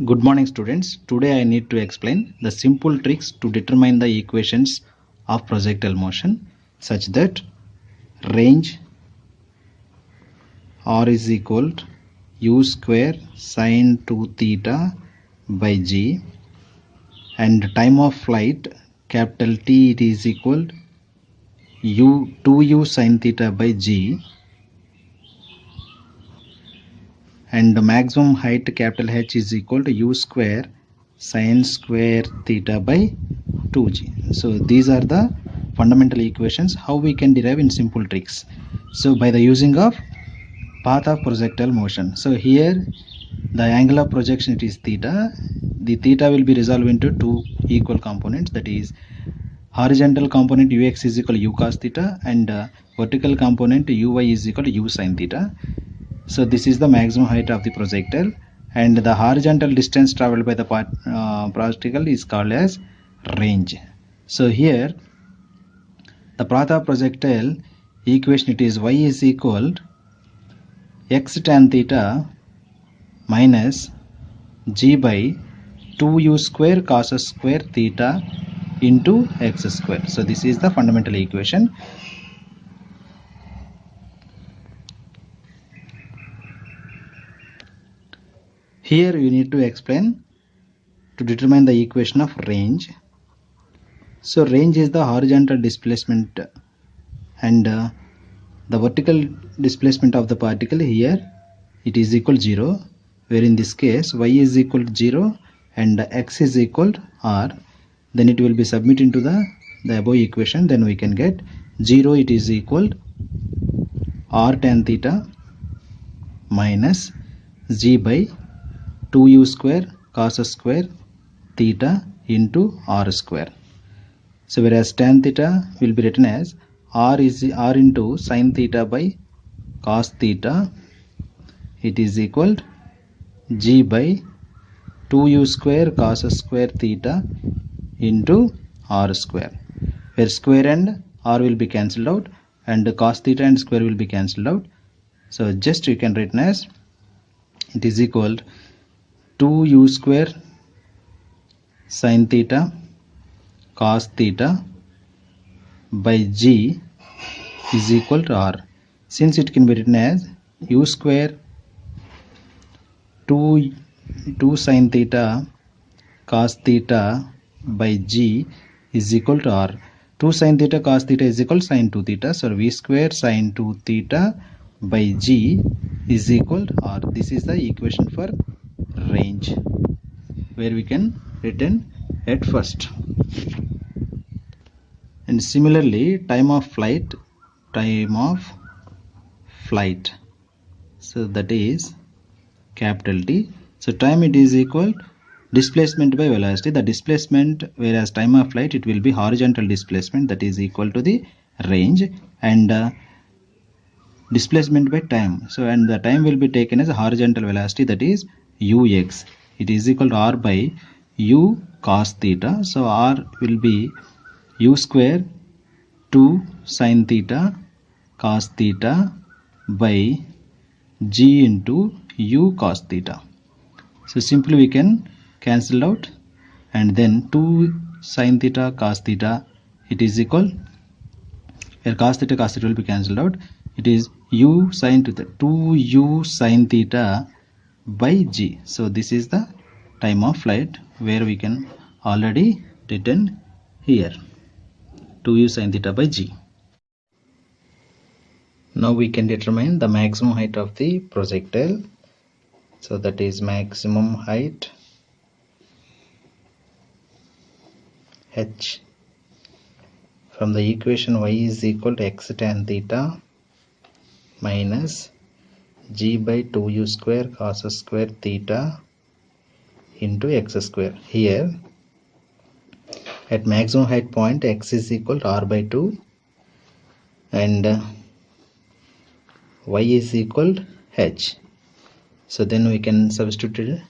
Good morning students. Today I need to explain the simple tricks to determine the equations of projectile motion such that range r is equal to u square sine 2 theta by g and time of flight capital T it is equal to u 2u sine theta by g and the maximum height capital H is equal to u square sine square theta by 2g. So these are the fundamental equations how we can derive in simple tricks. So by the using of path of projectile motion. So here the angle of projection it is theta. The theta will be resolved into two equal components, that is horizontal component ux is equal to u cos theta and vertical component uy is equal to u sin theta. So this is the maximum height of the projectile and the horizontal distance traveled by the particle is called as range. So here the path of projectile equation it is y is equal to x tan theta minus g by 2u square cos square theta into x square. So this is the fundamental equation. Here you need to explain to determine the equation of range. So range is the horizontal displacement and the vertical displacement of the particle here it is equal to 0, where in this case y is equal to 0 and x is equal to r. Then it will be submitted into the above equation. Then we can get 0 it is equal to r tan theta minus g by 2u square cos square theta into r square. So whereas tan theta will be written as r into sin theta by cos theta, it is equal to g by 2u square cos square theta into r square, where square and r will be cancelled out and cos theta and square will be cancelled out. So just you can written as it is equal to 2u square sin theta cos theta by g is equal to r. Since it can be written as u square 2 sin theta cos theta by g is equal to r. 2 sin theta cos theta is equal to sin 2 theta. So v square sin 2 theta by g is equal to r. This is the equation for range where we can written at first. And similarly time of flight, so that is capital T. So time it is equal displacement by velocity. The displacement, whereas time of flight it will be horizontal displacement, that is equal to the range, and displacement by time. So and the time will be taken as a horizontal velocity, that is ux. It is equal to r by u cos theta. So r will be u square 2 sin theta cos theta by g into u cos theta. So simply we can cancel out, and then 2 sin theta cos theta it is equal, where cos theta will be cancelled out, it is u sin theta 2u sin theta by g. So this is the time of flight where we can already written here 2u sin theta by g. Now we can determine the maximum height of the projectile. So that is maximum height h from the equation y is equal to x tan theta minus g by 2u square cos square theta into x square. Here at maximum height point x is equal to r by 2 and y is equal to h. So then we can substitute,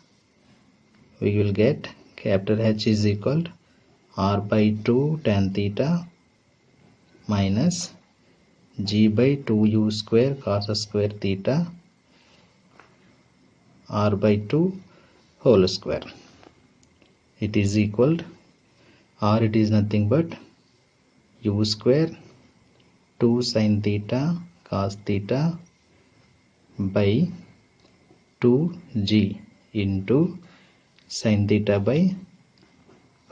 we will get capital H is equal to r by 2 tan theta minus g by 2u square cos square theta r by 2 whole square. It is equal, or it is nothing but u square 2 sin theta cos theta by 2g into sin theta by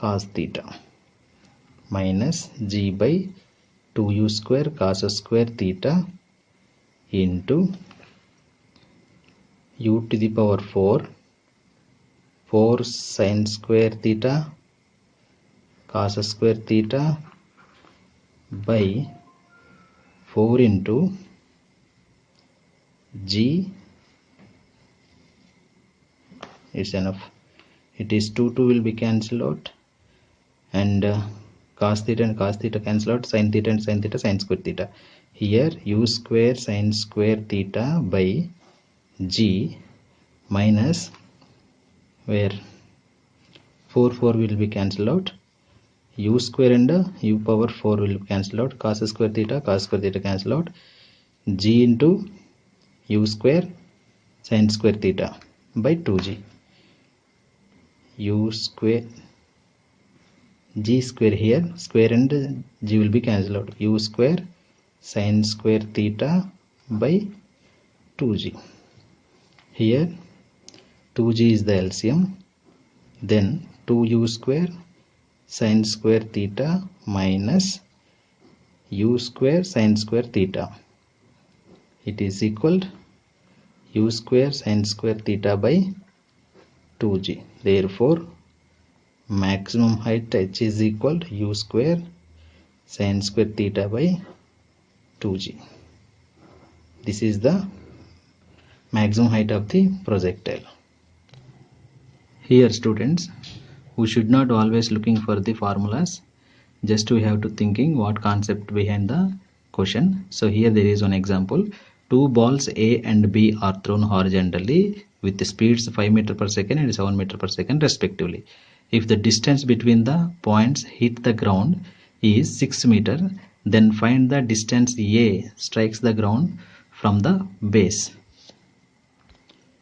cos theta minus g by 2u square cos square theta into u to the power 4 sin square theta cos square theta by 4 into g. It's enough. It is 2 will be cancelled out, and cos theta and cos theta cancel out, sin theta and sin theta, sin square theta. Here u square sin square theta by g minus, where 4 will be cancelled out, u square and u power 4 will cancel out, cos square theta cancel out, g into u square sin square theta by 2g, u square g square, here square and g will be cancelled out, u square sin square theta by 2g. Here 2g is the LCM, then 2u square sin square theta minus u square sin square theta, it is equal u square sin square theta by 2g. Therefore maximum height h is equal to u square sin square theta by 2g. This is the maximum height of the projectile. Here students, we should not always looking for the formulas, just we have to thinking what concept behind the question. So here there is one example. Two balls A and B are thrown horizontally with the speeds 5 meters per second and 7 meters per second respectively. If the distance between the points hit the ground is 6 meters, then find the distance A strikes the ground from the base.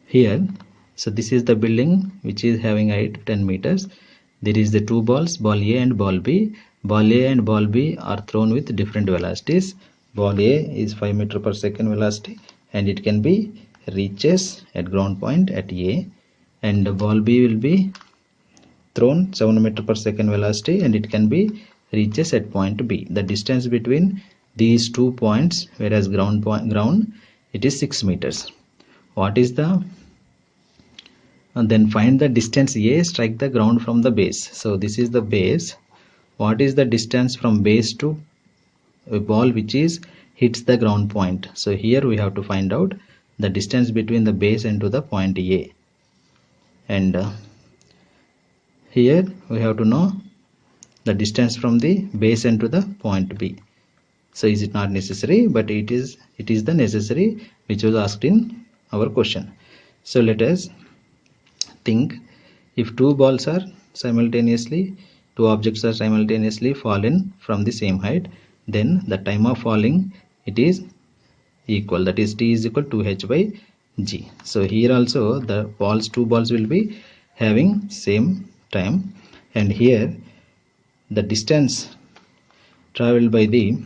Here, so this is the building which is having height 10 meters. There is the two balls, ball A and ball B. Ball A and ball B are thrown with different velocities. Ball A is 5 meters per second velocity, and it can be reaches at ground point at A, and ball B will be thrown 7 meters per second velocity, and it can be reaches at point B. The distance between these 2 points, whereas ground it is 6 meters. What is the and then find the distance A strike the ground from the base. So this is the base. What is the distance from base to a ball which is hits the ground point? So here we have to find out the distance between the base and to the point A, and here we have to know the distance from the base and to the point B. So is it not necessary? But it is the necessary which was asked in our question. So let us think, if two objects are simultaneously fallen from the same height, then the time of falling it is equal, that is t is equal to h by g. So here also the two balls will be having same time, and here the distance traveled by the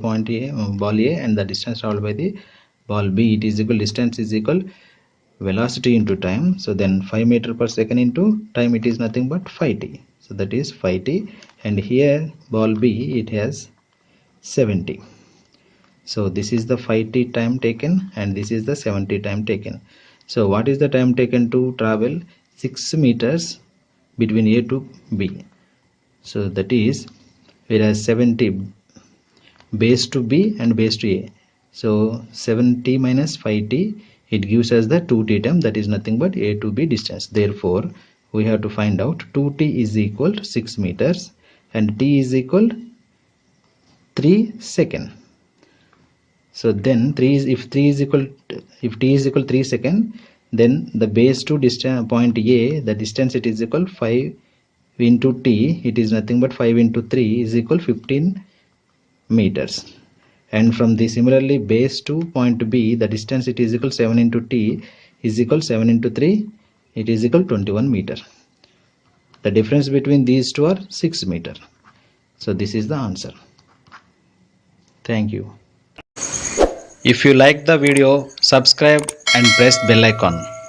point A, ball A, and the distance traveled by the ball B, it is equal, distance is equal velocity into time. So then 5 meters per second into time, it is nothing but 5t. So that is 5t, and here ball B it has 70. So this is the 5t time taken, and this is the 70 time taken. So what is the time taken to travel 6 meters between A to B? So that is, whereas 70 base to B and base to A, so 70 minus 5t, it gives us the 2t time, that is nothing but A to B distance. Therefore we have to find out 2t is equal to 6 meters and t is equal 3 seconds. So then if t is equal 3 seconds, then the base to distance point A, the distance it is equal 5 into t, it is nothing but 5 into 3 is equal 15 meters. And from the similarly base to point B, the distance it is equal 7 into t, is equal 7 into 3, it is equal 21 meter. The difference between these two are 6 meter. So this is the answer. Thank you. If you like the video, subscribe and press bell icon.